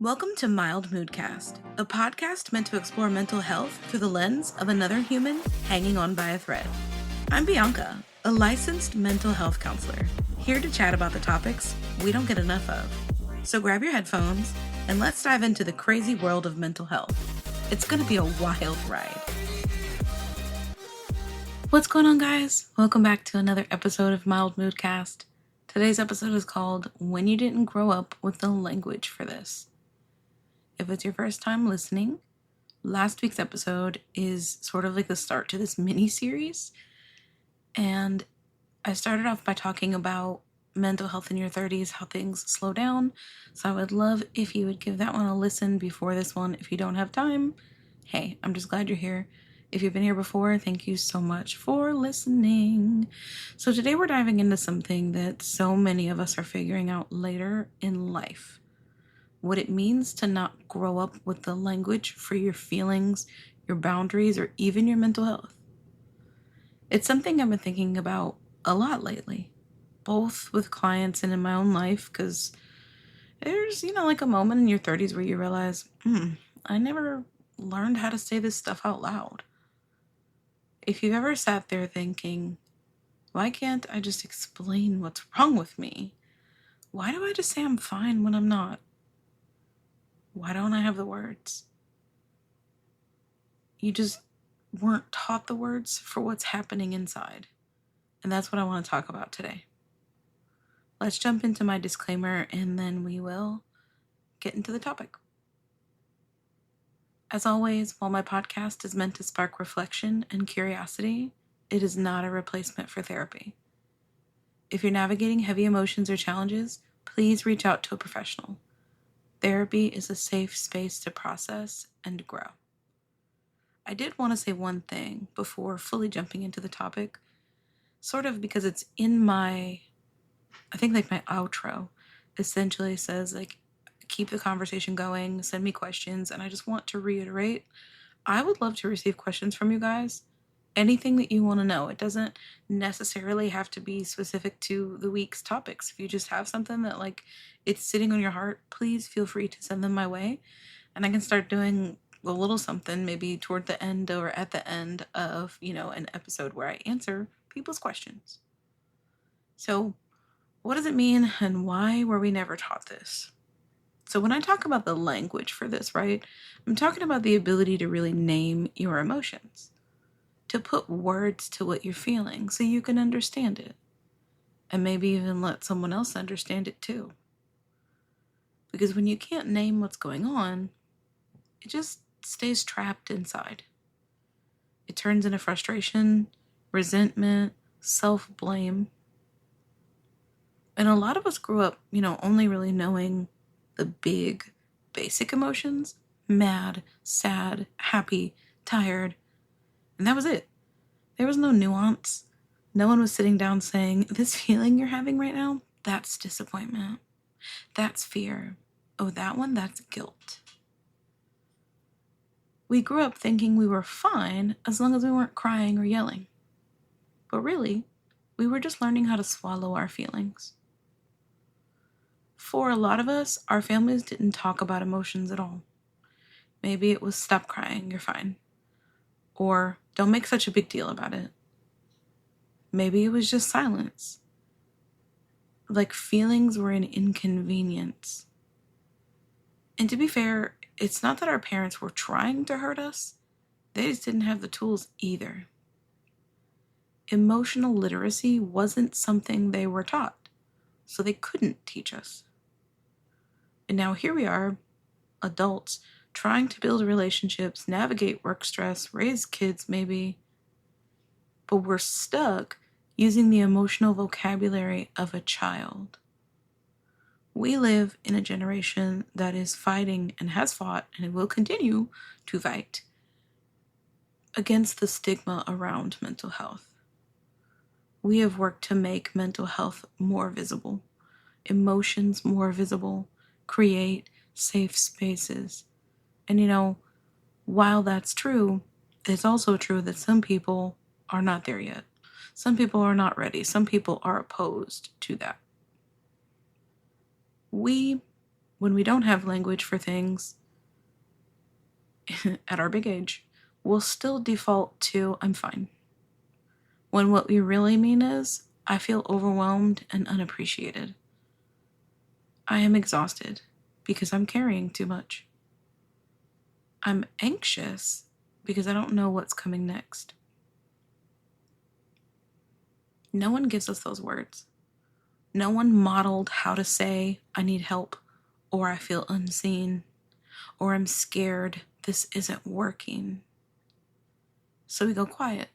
Welcome to Mild Moodcast, a podcast meant to explore mental health through the lens of another human hanging on by a thread. I'm Bianca, a licensed mental health counselor, here to chat about the topics we don't get enough of. So grab your headphones and let's dive into the crazy world of mental health. It's going to be a wild ride. What's going on, guys? Welcome back to another episode of Mild Moodcast. Today's episode is called When You Didn't Grow Up with the Language for This. If it's your first time listening, last week's episode is sort of like the start to this mini-series. And I started off by talking about mental health in your 30s, how things slow down. So I would love if you would give that one a listen before this one. If you don't have time, hey, I'm just glad you're here. If you've been here before, thank you so much for listening. So today we're diving into something that so many of us are figuring out later in life. What it means to not grow up with the language for your feelings, your boundaries, or even your mental health. It's something I've been thinking about a lot lately, both with clients and in my own life, because there's, like a moment in your 30s where you realize, I never learned how to say this stuff out loud. If you've ever sat there thinking, why can't I just explain what's wrong with me? Why do I just say I'm fine when I'm not? Why don't I have the words? You just weren't taught the words for what's happening inside. And that's what I want to talk about today. Let's jump into my disclaimer and then we will get into the topic. As always, while my podcast is meant to spark reflection and curiosity, it is not a replacement for therapy. If you're navigating heavy emotions or challenges, please reach out to a professional. Therapy is a safe space to process and grow. I did want to say one thing before fully jumping into the topic, sort of because it's in my outro essentially says, keep the conversation going, send me questions, and I just want to reiterate, I would love to receive questions from you guys. Anything that you want to know. It doesn't necessarily have to be specific to the week's topics. If you just have something that it's sitting on your heart, please feel free to send them my way. And I can start doing a little something maybe toward the end or at the end of, an episode where I answer people's questions. So what does it mean and why were we never taught this? So when I talk about the language for this, right, I'm talking about the ability to really name your emotions, to put words to what you're feeling so you can understand it, and maybe even let someone else understand it too. Because when you can't name what's going on, it just stays trapped inside. It turns into frustration, resentment, self-blame. And a lot of us grew up, only really knowing the big, basic emotions: mad, sad, happy, tired. And that was it. There was no nuance. No one was sitting down saying, this feeling you're having right now, that's disappointment. That's fear. Oh, that one, that's guilt. We grew up thinking we were fine as long as we weren't crying or yelling. But really, we were just learning how to swallow our feelings. For a lot of us, our families didn't talk about emotions at all. Maybe it was stop crying, you're fine. Or don't make such a big deal about it. Maybe it was just silence. Feelings were an inconvenience. And to be fair, it's not that our parents were trying to hurt us. They just didn't have the tools either. Emotional literacy wasn't something they were taught, so they couldn't teach us. And now here we are, adults, trying to build relationships, navigate work stress, raise kids maybe. But we're stuck using the emotional vocabulary of a child. We live in a generation that is fighting and has fought and will continue to fight against the stigma around mental health. We have worked to make mental health more visible, emotions more visible, create safe spaces. And while that's true, it's also true that some people are not there yet. Some people are not ready. Some people are opposed to that. We when we don't have language for things at our big age, we'll still default to, I'm fine. When what we really mean is, I feel overwhelmed and unappreciated. I am exhausted because I'm carrying too much. I'm anxious because I don't know what's coming next. No one gives us those words. No one modeled how to say, I need help, or I feel unseen, or I'm scared, this isn't working. So we go quiet.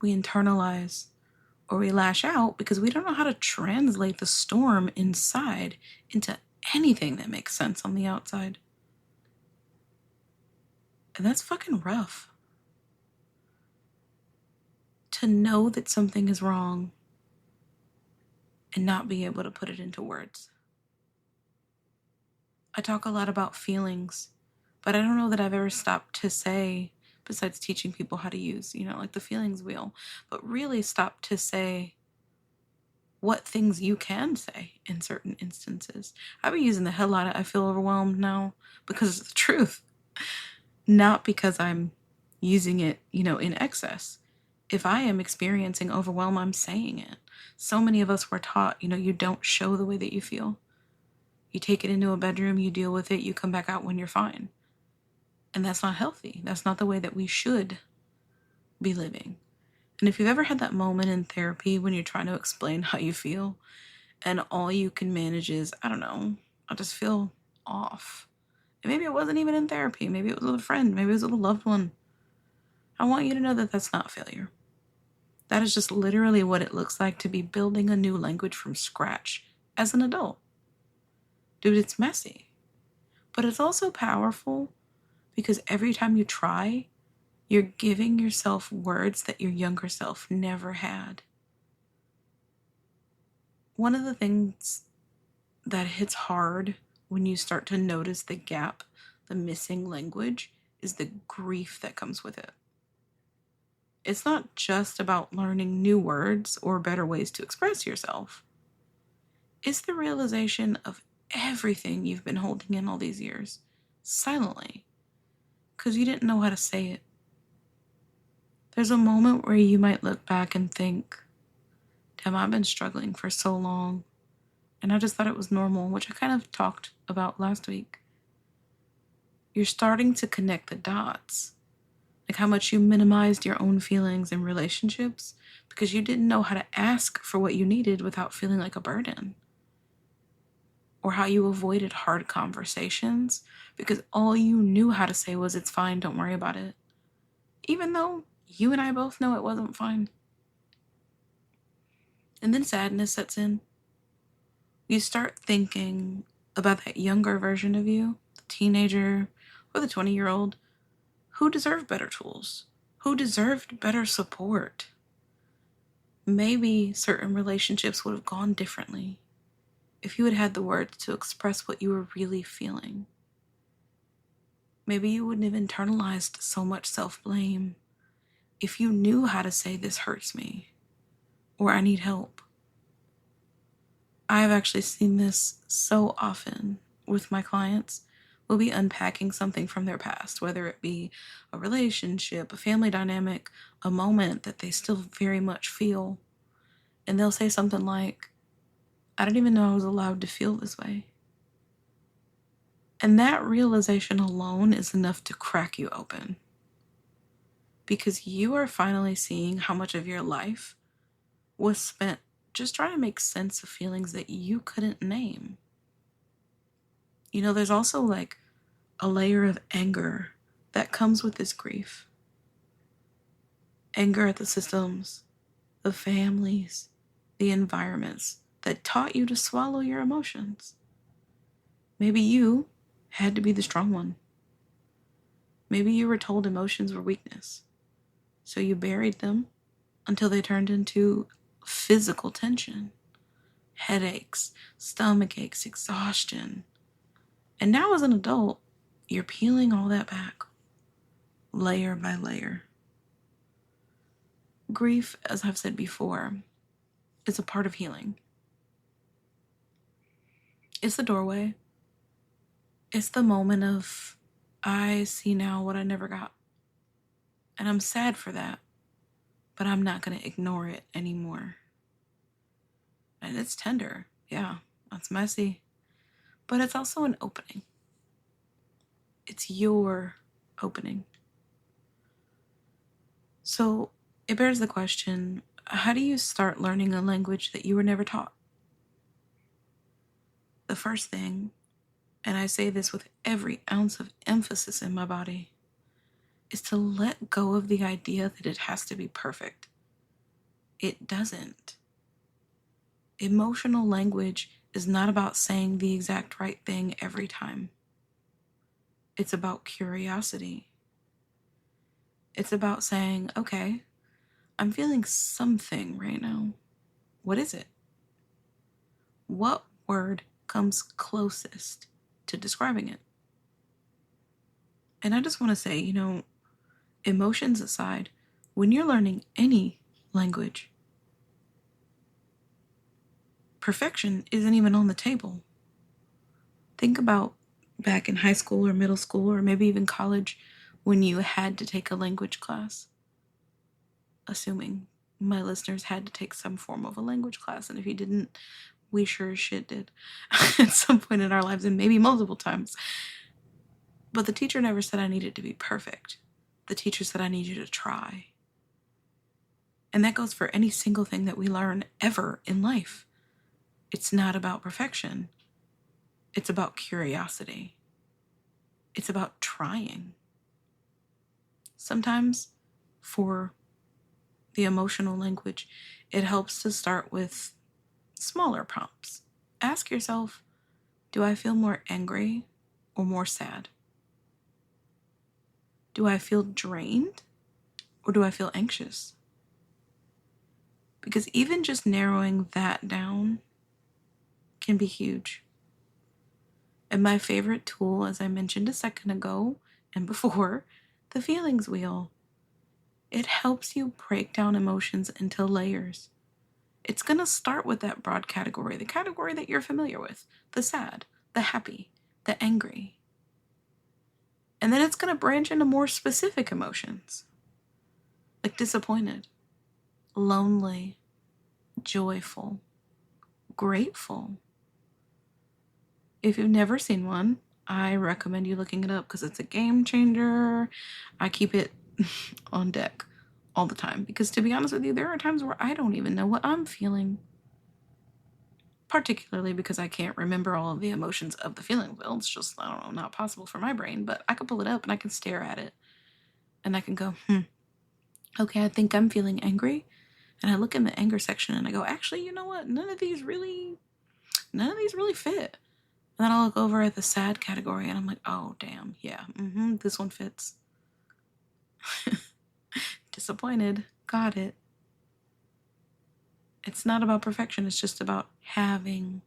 We internalize, or we lash out because we don't know how to translate the storm inside into anything that makes sense on the outside. And that's fucking rough. To know that something is wrong and not be able to put it into words. I talk a lot about feelings, but I don't know that I've ever stopped to say, besides teaching people how to use, like the feelings wheel, but really stopped to say what things you can say in certain instances. I've been using the hell out of I feel overwhelmed now because it's the truth, not because I'm using it, in excess. If I am experiencing overwhelm, I'm saying it. So many of us were taught, you don't show the way that you feel. You take it into a bedroom, you deal with it, you come back out when you're fine. And that's not healthy. That's not the way that we should be living. And if you've ever had that moment in therapy when you're trying to explain how you feel and all you can manage is, I don't know, I just feel off. And maybe it wasn't even in therapy. Maybe it was with a friend. Maybe it was with a loved one. I want you to know that that's not failure. That is just literally what it looks like to be building a new language from scratch as an adult. Dude, it's messy. But it's also powerful because every time you try, you're giving yourself words that your younger self never had. One of the things that hits hard when you start to notice the gap, the missing language, is the grief that comes with it. It's not just about learning new words or better ways to express yourself. It's the realization of everything you've been holding in all these years, silently, because you didn't know how to say it. There's a moment where you might look back and think, damn, I've been struggling for so long, and I just thought it was normal, which I kind of talked about last week. You're starting to connect the dots, like how much you minimized your own feelings and relationships because you didn't know how to ask for what you needed without feeling like a burden. Or how you avoided hard conversations because all you knew how to say was, it's fine, don't worry about it. Even though you and I both know it wasn't fine. And then sadness sets in. You start thinking about that younger version of you, the teenager or the 20-year-old, who deserved better tools, who deserved better support. Maybe certain relationships would have gone differently if you had had the words to express what you were really feeling. Maybe you wouldn't have internalized so much self-blame if you knew how to say, this hurts me, or I need help. I have actually seen this so often with my clients. We'll be unpacking something from their past, whether it be a relationship, a family dynamic, a moment that they still very much feel. And they'll say something like, I didn't even know I was allowed to feel this way. And that realization alone is enough to crack you open. Because you are finally seeing how much of your life was spent just trying to make sense of feelings that you couldn't name. There's also like a layer of anger that comes with this grief. Anger at the systems, the families, the environments that taught you to swallow your emotions. Maybe you had to be the strong one. Maybe you were told emotions were weakness, so you buried them until they turned into physical tension, headaches, stomach aches, exhaustion. And now as an adult, you're peeling all that back, layer by layer. Grief, as I've said before, is a part of healing. It's the doorway. It's the moment of, I see now what I never got. And I'm sad for that, but I'm not going to ignore it anymore. And it's tender. Yeah, that's messy. But it's also an opening. It's your opening. So it bears the question, how do you start learning a language that you were never taught? The first thing, and I say this with every ounce of emphasis in my body, is to let go of the idea that it has to be perfect. It doesn't. Emotional language is not about saying the exact right thing every time. It's about curiosity. It's about saying, okay, I'm feeling something right now. What is it? What word comes closest to describing it? And I just want to say, emotions aside, when you're learning any language, perfection isn't even on the table. Think about back in high school or middle school or maybe even college when you had to take a language class. Assuming my listeners had to take some form of a language class, and if you didn't, we sure as shit did at some point in our lives, and maybe multiple times. But the teacher never said I needed to be perfect. The teacher said I need you to try. And that goes for any single thing that we learn ever in life. It's not about perfection. It's about curiosity. It's about trying. Sometimes for the emotional language, it helps to start with smaller prompts. Ask yourself, do I feel more angry or more sad? Do I feel drained or do I feel anxious? Because even just narrowing that down can be huge. And my favorite tool, as I mentioned a second ago and before, the feelings wheel. It helps you break down emotions into layers. It's going to start with that broad category, the category that you're familiar with, the sad, the happy, the angry. And then it's going to branch into more specific emotions, like disappointed, lonely, joyful, grateful. If you've never seen one, I recommend you looking it up because it's a game changer. I keep it on deck all the time because, to be honest with you, there are times where I don't even know what I'm feeling. Particularly because I can't remember all of the emotions of the feeling wheel. It's just, I don't know, not possible for my brain, but I can pull it up and I can stare at it and I can go, okay, I think I'm feeling angry. And I look in the anger section and I go, actually, you know what? None of these really fit. And then I'll look over at the sad category and I'm like, oh, damn, yeah, this one fits. Disappointed. Got it. It's not about perfection. It's just about having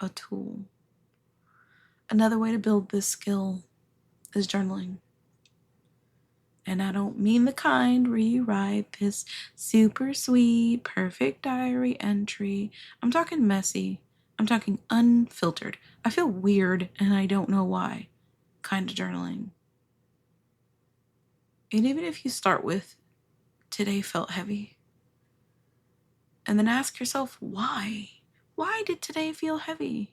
a tool. Another way to build this skill is journaling. And I don't mean the kind where you write this super sweet, perfect diary entry. I'm talking messy. I'm talking unfiltered. I feel weird and I don't know why kind of journaling. And even if you start with, today felt heavy, and then ask yourself, why? Why did today feel heavy?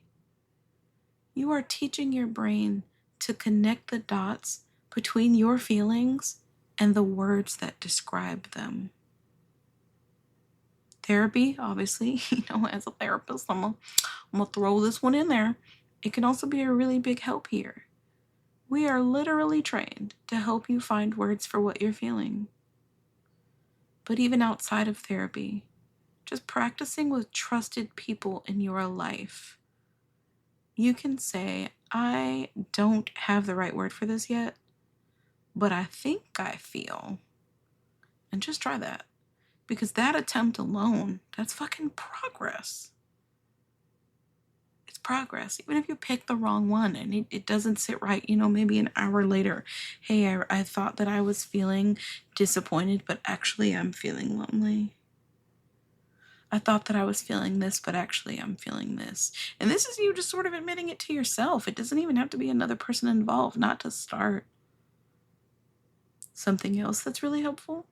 You are teaching your brain to connect the dots between your feelings and the words that describe them. Therapy, obviously, as a therapist, I'm gonna throw this one in there. It can also be a really big help here. We are literally trained to help you find words for what you're feeling. But even outside of therapy, just practicing with trusted people in your life, you can say, I don't have the right word for this yet, but I think I feel. And just try that. Because that attempt alone, that's fucking progress. It's progress. Even if you pick the wrong one and it doesn't sit right, maybe an hour later, hey, I thought that I was feeling disappointed, but actually I'm feeling lonely. I thought that I was feeling this, but actually I'm feeling this. And this is you just sort of admitting it to yourself. It doesn't even have to be another person involved, not to start. Something else that's really helpful,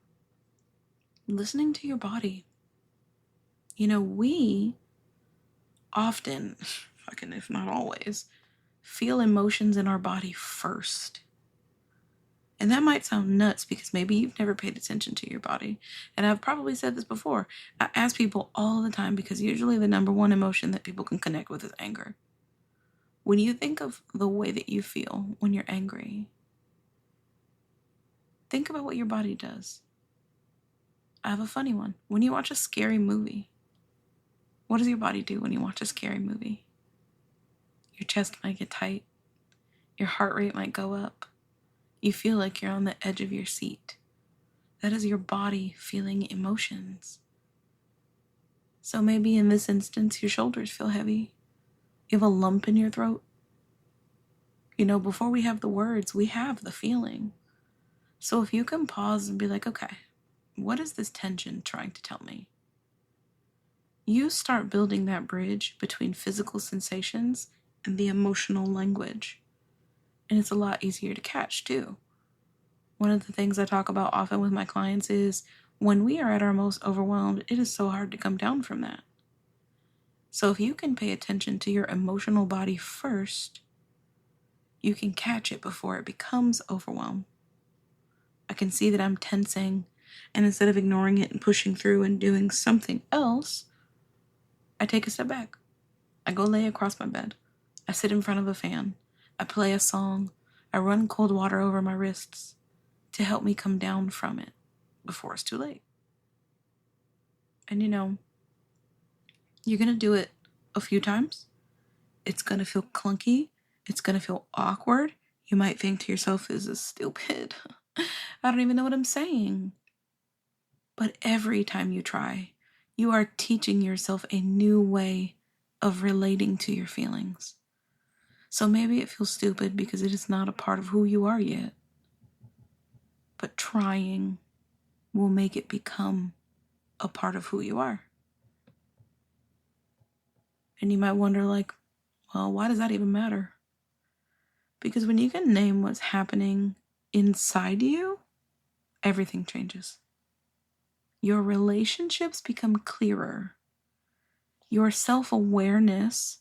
listening to your body. We often, fucking if not always, feel emotions in our body first. And that might sound nuts because maybe you've never paid attention to your body. And I've probably said this before. I ask people all the time because usually the number one emotion that people can connect with is anger. When you think of the way that you feel when you're angry, think about what your body does. I have a funny one. When you watch a scary movie, what does your body do when you watch a scary movie? Your chest might get tight. Your heart rate might go up. You feel like you're on the edge of your seat. That is your body feeling emotions. So maybe in this instance, your shoulders feel heavy. You have a lump in your throat. Before we have the words, we have the feeling. So if you can pause and be like, okay, what is this tension trying to tell me? You start building that bridge between physical sensations and the emotional language. And it's a lot easier to catch too. One of the things I talk about often with my clients is when we are at our most overwhelmed, it is so hard to come down from that. So if you can pay attention to your emotional body first, you can catch it before it becomes overwhelmed. I can see that I'm tensing, and instead of ignoring it and pushing through and doing something else, I take a step back. I go lay across my bed. I sit in front of a fan. I play a song. I run cold water over my wrists to help me come down from it before it's too late. And you're going to do it a few times. It's going to feel clunky. It's going to feel awkward. You might think to yourself, this is stupid. I don't even know what I'm saying. But every time you try, you are teaching yourself a new way of relating to your feelings. So maybe it feels stupid because it is not a part of who you are yet. But trying will make it become a part of who you are. And you might wonder, well, why does that even matter? Because when you can name what's happening inside you, everything changes. Your relationships become clearer. Your self-awareness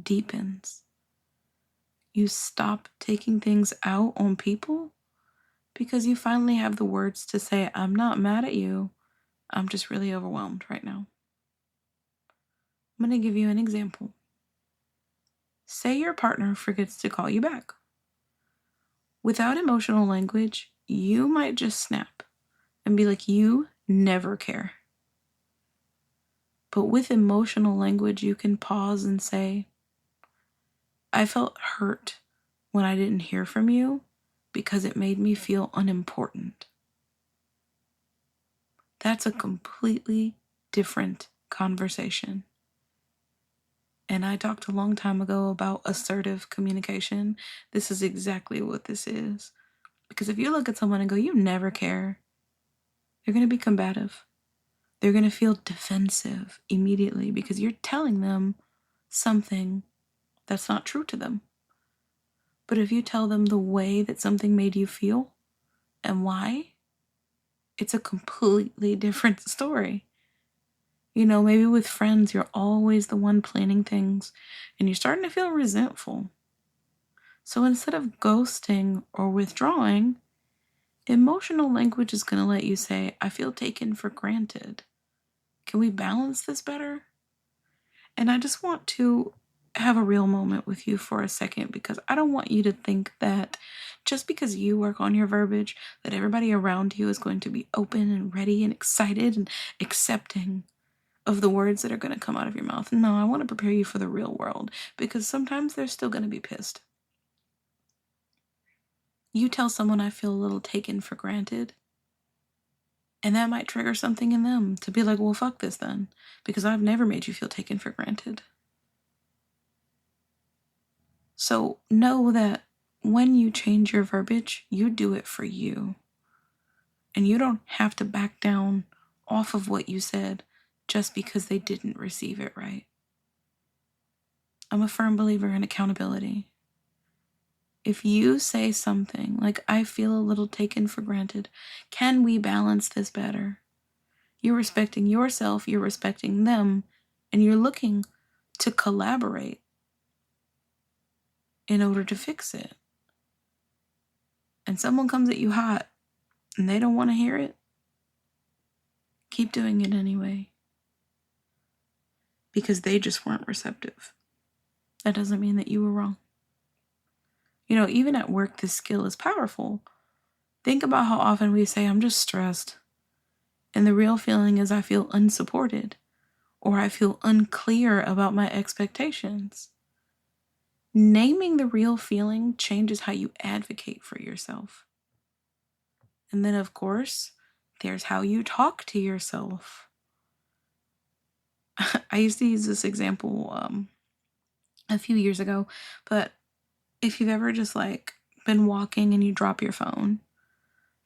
deepens. You stop taking things out on people because you finally have the words to say, I'm not mad at you. I'm just really overwhelmed right now. I'm going to give you an example. Say your partner forgets to call you back. Without emotional language, you might just snap and be like, you never care. But with emotional language, you can pause and say, I felt hurt when I didn't hear from you because it made me feel unimportant. That's a completely different conversation. And I talked a long time ago about assertive communication. This is exactly what this is. Because if you look at someone and go, you never care, they're going to be combative. They're going to feel defensive immediately because you're telling them something that's not true to them. But if you tell them the way that something made you feel and why, it's a completely different story. Maybe with friends, you're always the one planning things and you're starting to feel resentful. So instead of ghosting or withdrawing, emotional language is going to let you say, I feel taken for granted. Can we balance this better? And I just want to have a real moment with you for a second because I don't want you to think that just because you work on your verbiage, that everybody around you is going to be open and ready and excited and accepting of the words that are going to come out of your mouth. No, I want to prepare you for the real world because sometimes they're still going to be pissed. You tell someone I feel a little taken for granted, and that might trigger something in them to be like, well, fuck this then, because I've never made you feel taken for granted. So know that when you change your verbiage, you do it for you. And you don't have to back down off of what you said just because they didn't receive it right. I'm a firm believer in accountability. If you say something like, I feel a little taken for granted, can we balance this better? You're respecting yourself, you're respecting them, and you're looking to collaborate in order to fix it. And someone comes at you hot and they don't want to hear it, keep doing it anyway. Because they just weren't receptive. That doesn't mean that you were wrong. Even at work, this skill is powerful. Think about how often we say, I'm just stressed. And the real feeling is I feel unsupported, or I feel unclear about my expectations. Naming the real feeling changes how you advocate for yourself. And then, of course, there's how you talk to yourself. I used to use this example a few years ago, but if you've ever just been walking and you drop your phone,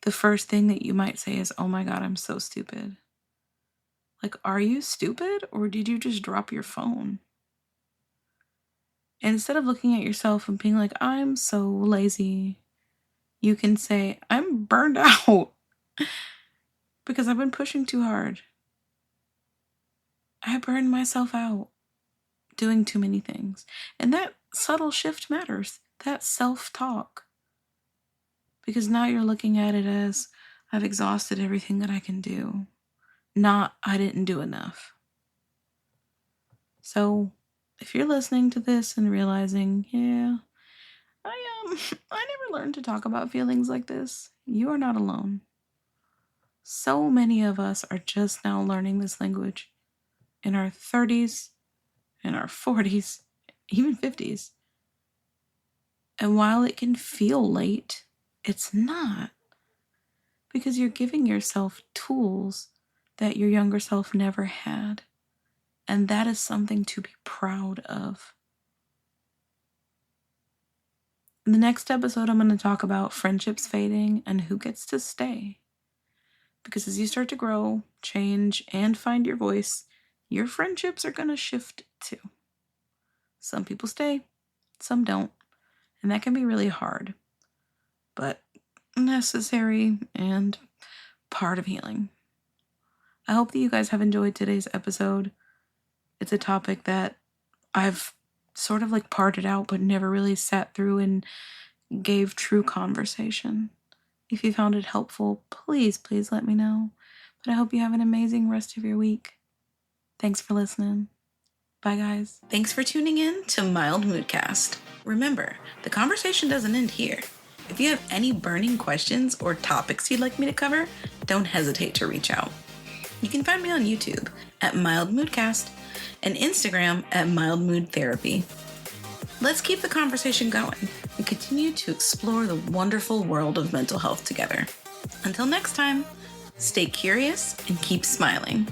the first thing that you might say is, oh my God, I'm so stupid. Are you stupid, or did you just drop your phone? And instead of looking at yourself and being like, I'm so lazy, you can say, I'm burned out because I've been pushing too hard. I burned myself out doing too many things. And that subtle shift matters. That self-talk. Because now you're looking at it as, I've exhausted everything that I can do. Not, I didn't do enough. So, if you're listening to this and realizing, yeah, I never learned to talk about feelings like this, you are not alone. So many of us are just now learning this language in our 30s, in our 40s, even 50s. And while it can feel late, it's not. Because you're giving yourself tools that your younger self never had. And that is something to be proud of. In the next episode, I'm going to talk about friendships fading and who gets to stay. Because as you start to grow, change, and find your voice, your friendships are going to shift too. Some people stay, some don't. And that can be really hard, but necessary and part of healing. I hope that you guys have enjoyed today's episode. It's a topic that I've sort of parted out, but never really sat through and gave true conversation. If you found it helpful, please let me know. But I hope you have an amazing rest of your week. Thanks for listening. Bye, guys. Thanks for tuning in to Mild Moodcast. Remember, the conversation doesn't end here. If you have any burning questions or topics you'd like me to cover, don't hesitate to reach out. You can find me on YouTube at Mild Moodcast and Instagram at Mild Mood Therapy. Let's keep the conversation going and continue to explore the wonderful world of mental health together. Until next time, stay curious and keep smiling.